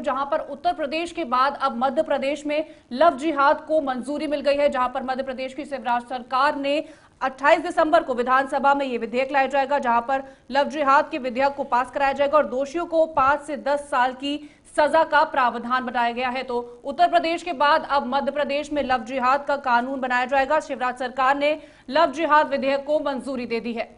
जहां पर उत्तर प्रदेश के बाद अब मध्य प्रदेश में लव जिहाद को मंजूरी मिल गई है, जहां पर मध्य प्रदेश की शिवराज सरकार ने 28 दिसंबर को विधानसभा में यह विधेयक लाया जाएगा, जहां पर लव जिहाद के विधेयक को पास कराया जाएगा और दोषियों को 5 से 10 साल की सजा का प्रावधान बनाया गया है। तो उत्तर प्रदेश के बाद अब मध्य प्रदेश में लव जिहाद का कानून बनाया जाएगा। शिवराज सरकार ने लव जिहाद विधेयक को मंजूरी दे दी है।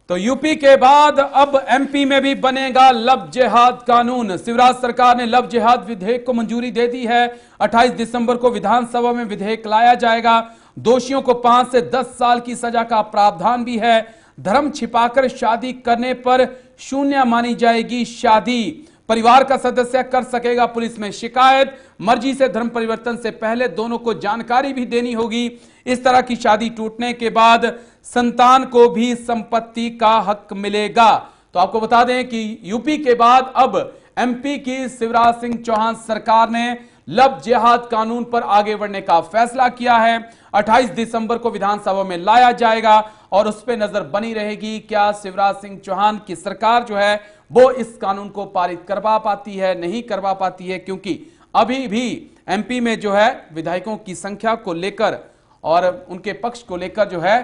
तो यूपी के बाद अब एमपी में भी बनेगा लव जिहाद कानून। शिवराज सरकार ने लव जिहाद विधेयक को मंजूरी दे दी है। 28 दिसंबर को विधानसभा में विधेयक लाया जाएगा। दोषियों को 5 से 10 साल की सजा का प्रावधान भी है। धर्म छिपाकर शादी करने पर शून्य मानी जाएगी शादी। परिवार का सदस्य कर सकेगा पुलिस में शिकायत। मर्जी से धर्म परिवर्तन से पहले दोनों को जानकारी भी देनी होगी। इस तरह की शादी टूटने के बाद संतान को भी संपत्ति का हक मिलेगा। तो आपको बता दें कि यूपी के बाद अब एमपी की शिवराज सिंह चौहान सरकार ने लव जिहाद कानून पर आगे बढ़ने का फैसला किया है। 28 दिसंबर को विधानसभा में लाया जाएगा और उस पर नजर बनी रहेगी क्या शिवराज सिंह चौहान की सरकार जो है वो इस कानून को पारित करवा पाती है, नहीं करवा पाती है, क्योंकि अभी भी एमपी में जो है विधायकों की संख्या को लेकर और उनके पक्ष को लेकर जो है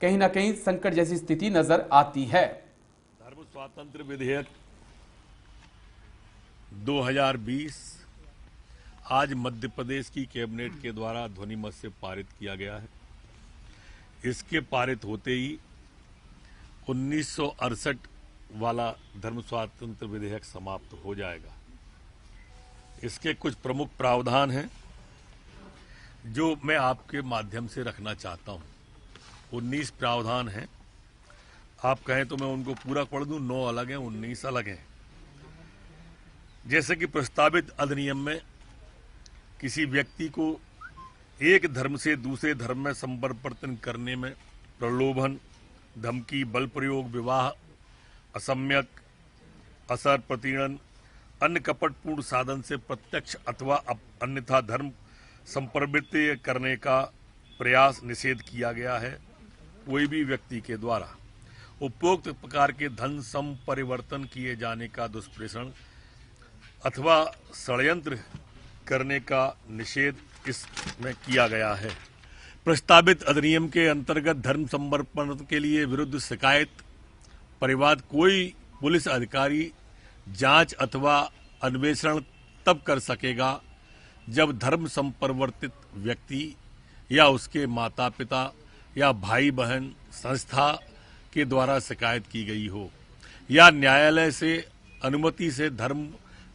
कहीं ना कहीं संकट जैसी स्थिति नजर आती है। धर्म स्वातंत्र विधेयक 2020 आज मध्य प्रदेश की कैबिनेट के द्वारा ध्वनिमत से पारित किया गया है। इसके पारित होते ही 1968 वाला धर्म स्वातंत्र विधेयक समाप्त हो जाएगा। इसके कुछ प्रमुख प्रावधान हैं जो मैं आपके माध्यम से रखना चाहता हूं। 19 प्रावधान हैं। आप कहें तो मैं उनको पूरा पढ़ दूं। 9 अलग हैं, 19 अलग हैं। जैसे कि प्रस्तावित अधिनियम में किसी व्यक्ति को एक धर्म से दूसरे धर्म में संपरिवर्तन करने में प्रलोभन, धमकी, बल प्रयोग, विवाह, असम्यक, असर, प्रतिणन, अन्य कपटपूर्ण साधन से प्रत्यक्ष अथवा अन्यथा धर्म संपरिवर्तित करने का प्रयास निषेध किया गया है। कोई भी व्यक्ति के द्वारा उपरोक्त प्रकार के धन संपरिवर्तन किए जाने का दुष्प्रेषण अथवा षड्यंत्र करने का निषेध इसमें किया गया है। प्रस्तावित अधिनियम के अंतर्गत धर्म संपरिवर्तन के लिए विरुद्ध शिकायत परिवाद कोई पुलिस अधिकारी जांच अथवा अन्वेषण तब कर सकेगा जब धर्म संपरिवर्तित व्यक्ति या उसके माता पिता या भाई बहन संस्था के द्वारा शिकायत की गई हो या न्यायालय से अनुमति से धर्म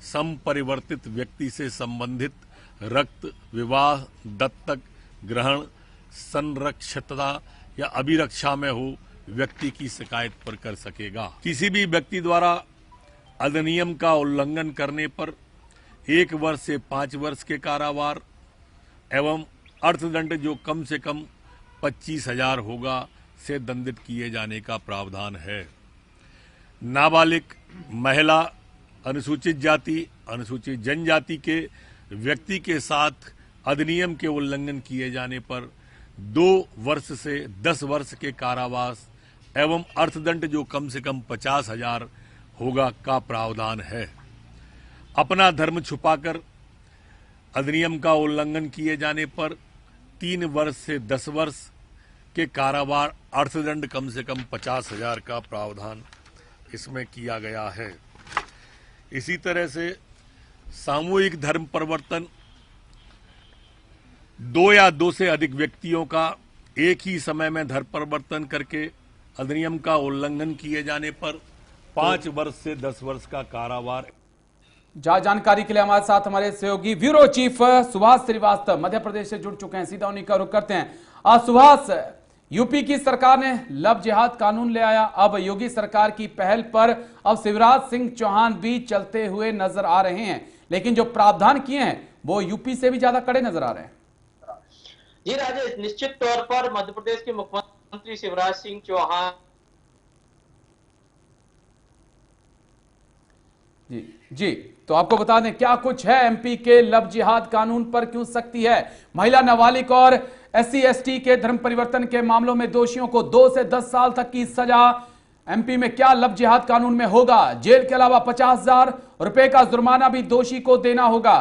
संपरिवर्तित व्यक्ति से संबंधित रक्त, विवाह, दत्तक ग्रहण, संरक्षितता या अभिरक्षा में हो व्यक्ति की शिकायत पर कर सकेगा। किसी भी व्यक्ति द्वारा अधिनियम का उल्लंघन करने पर 1 वर्ष से 5 वर्ष के कारावार एवं अर्थदंड जो कम से कम 25,000 होगा से दंडित किए जाने का प्रावधान है। नाबालिग, महिला, अनुसूचित जाति, अनुसूचित जनजाति के व्यक्ति के साथ अधिनियम के उल्लंघन किए जाने पर 2 वर्ष से 10 वर्ष के कारावास एवं अर्थदंड जो कम से कम 50,000 होगा का प्रावधान है। अपना धर्म छुपाकर अधिनियम का उल्लंघन किए जाने पर 3 वर्ष से 10 वर्ष के कारावार, अर्थदंड कम से कम 50,000 का प्रावधान इसमें किया गया है। इसी तरह से सामूहिक धर्म परिवर्तन 2 या 2 से अधिक व्यक्तियों का एक ही समय में धर्म परिवर्तन करके अधिनियम का उल्लंघन किए जाने पर 5 वर्ष से 10 वर्ष का कारावार। जानकारी के लिए हमारे साथ हमारे सहयोगी ब्यूरो चीफ सुभाष श्रीवास्तव मध्य प्रदेश से जुड़ चुके हैं। सीधा उन्हीं का रुख करते हैं। सुभाष, यूपी की सरकार ने लव जिहाद कानून ले आया। अब योगी सरकार की पहल पर अब शिवराज सिंह चौहान भी चलते हुए नजर आ रहे हैं, लेकिन जो प्रावधान किए हैं वो यूपी से भी ज्यादा कड़े नजर आ रहे हैं। जी राजेश, निश्चित तौर पर मध्य प्रदेश के मुख्यमंत्री शिवराज सिंह चौहान जी तो आपको बता दें क्या कुछ है एमपी के लव जिहाद कानून पर, क्यों सख्ती है। महिला, नाबालिग और SC ST के धर्म परिवर्तन के मामलों में दोषियों को 2 से 10 साल तक की सजा एमपी में क्या लव जिहाद कानून में होगा? जेल के अलावा 50,000 रुपए का जुर्माना भी दोषी को देना होगा।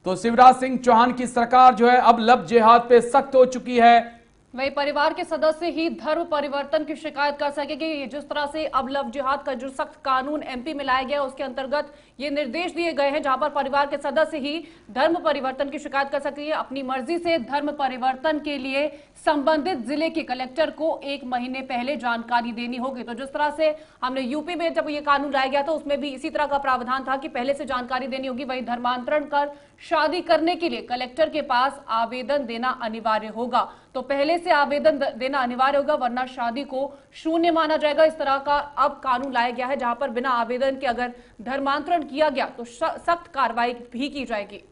तो शिवराज सिंह चौहान की सरकार जो है अब लव जिहाद पे सख्त हो चुकी है। वही परिवार के सदस्य ही धर्म परिवर्तन की शिकायत कर सकेंगे। जिस तरह से अब लव जिहाद का जो सख्त कानून एमपी में लाया गया उसके अंतर्गत ये निर्देश दिए गए हैं जहां पर परिवार के सदस्य ही धर्म परिवर्तन की शिकायत कर सकेंगे। अपनी मर्जी से धर्म परिवर्तन के लिए संबंधित जिले के कलेक्टर को 1 महीने पहले जानकारी देनी होगी। तो जिस तरह से हमने यूपी में जब ये कानून लाया गया था उसमें भी इसी तरह का प्रावधान था कि पहले से जानकारी देनी होगी। वही धर्मांतरण कर शादी करने के लिए कलेक्टर के पास आवेदन देना अनिवार्य होगा। तो पहले से आवेदन देना अनिवार्य होगा वरना शादी को शून्य माना जाएगा। इस तरह का अब कानून लाया गया है जहां पर बिना आवेदन के अगर धर्मांतरण किया गया तो सख्त कार्रवाई भी की जाएगी।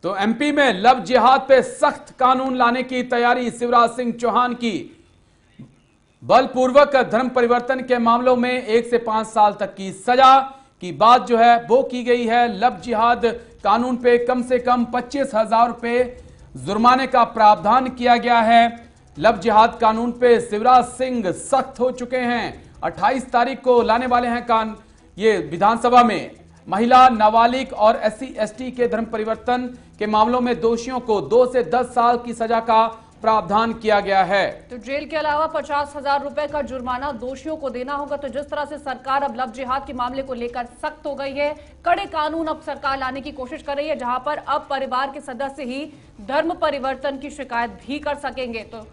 तो एमपी में लव जिहाद पे सख्त कानून लाने की तैयारी शिवराज सिंह चौहान की। बलपूर्वक धर्म परिवर्तन के मामलों में 1 से 5 साल तक की सजा की बात जो है वो की गई है। लव जिहाद कानून पे कम से कम 25,000 रुपए जुर्माने का प्रावधान किया गया है। लव जिहाद कानून पे शिवराज सिंह सख्त हो चुके हैं। 28 तारीख को लाने वाले हैं ये विधानसभा में महिला, नाबालिग और SC/ST के धर्म परिवर्तन के मामलों में दोषियों को 2 से 10 साल की सजा का प्रावधान किया गया है। तो जेल के अलावा 50,000 रुपए का जुर्माना दोषियों को देना होगा। तो जिस तरह से सरकार अब लव जिहाद के मामले को लेकर सख्त हो गई है, कड़े कानून अब सरकार लाने की कोशिश कर रही है जहां पर अब परिवार के सदस्य ही धर्म परिवर्तन की शिकायत भी कर सकेंगे। तो